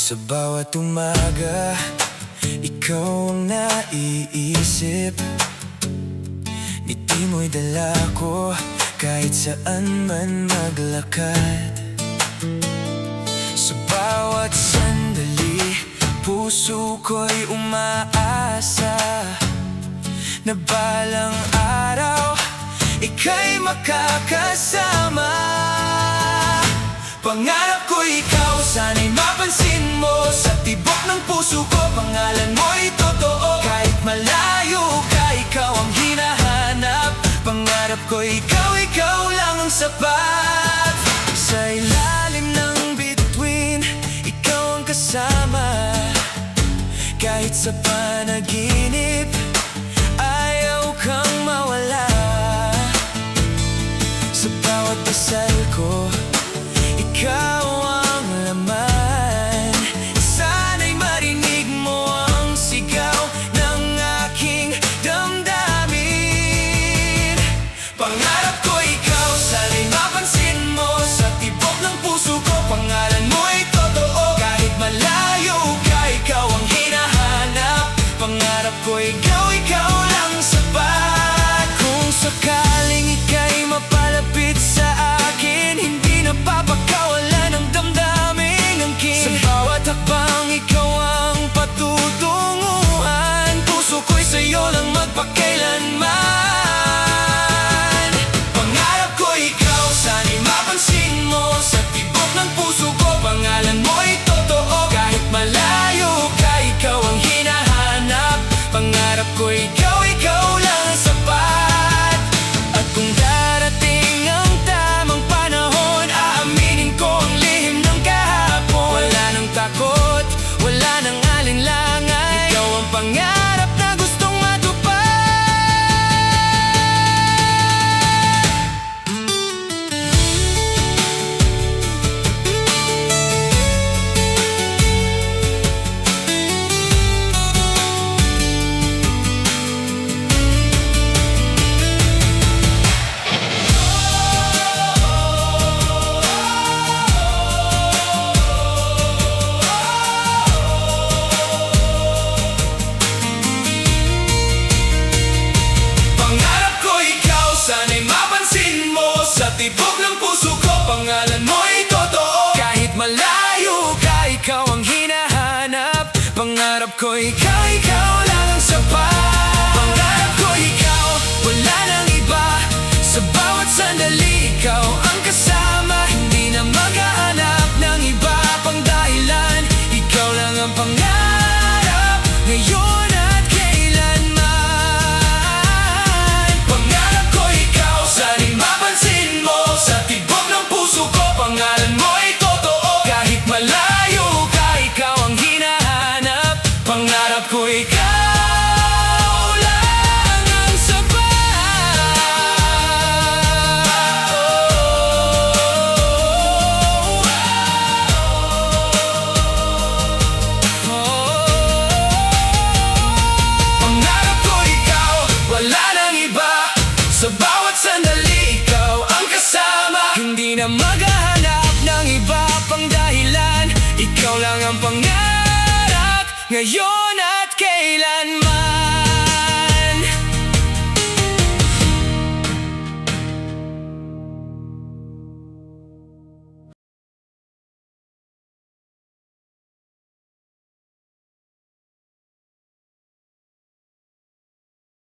Sa bawat umaga, ikaw ang naiisip. Ngiti mo'y dala ko kahit saan man maglakad. Sa bawat sandali, puso ko'y umaasa na balang araw, ika'y makakasama. Pangarap ko ikaw, sana'y mapansin mo. Sa tibok ng puso ko, pangalan mo'y totoo. Kahit malayo ka, ikaw ang hinahanap. Pangarap ko ikaw, ikaw lang ang sapat. Sa ilalim ng bituin, ikaw ang kasama. Kahit sa panaginip, ayaw kang mawala. Sa bawat dasal ko, ikaw ang laman. Sana'y marinig mo ang sigaw ng aking damdamin. Pangarap ko ikaw, sana'y mapansin mo. Sa tibok ng puso ko, pangalan mo'y totoo. Kahit malayo ka, ikaw ang hinahanap. Pangarap ko ikaw, ikaw lang sapat. Kung sakaling ika'y mapalapit sa akin, hindi na papakawalan ang damdaming angkin. Sa bawat hakbang, ikaw ang patutunguhan. Puso ko'y sa'yo lang magpakailanman. Pangarap ko ikaw, sana'y mapansin mo. Sa tibok ng puso ko, pangalan mo'y totoo. Kahit malayo ka, ikaw ang hinahanap. Pangarap ko ikaw, ikaw lang sapat. At kung darating ang tamang panahon, aaminin ko ang lihim ng kahapon. Wala nang takot, wala nang alinlangan. Ikaw ang pangarap na gustong matupad. Sana'y mapansin mo. Sa tibok ng puso ko, pangalan mo'y totoo. Kahit malayo ka, ikaw ang hinahanap. Pangarap ko ikaw, ikaw lang ang sapat. Pangarap ko ikaw, wala nang iba. Sa bawat sandali, ikaw ang kasama. Hindi na maghahanap ng iba pang dahilan. Ikaw lang ang pangarap ngayon. Pangalan mo'y totoo. Kahit malayo ka, ikaw ang hinahanap. Pangarap ko ikaw lang ang sapat. Pangarap ko ikaw, wala nang iba. Sa bawat sandali, ikaw ang kasama. Hindi na maghahanap ng iba pang dahilan. Ikaw lang ang pangarap ngayon at kailanman.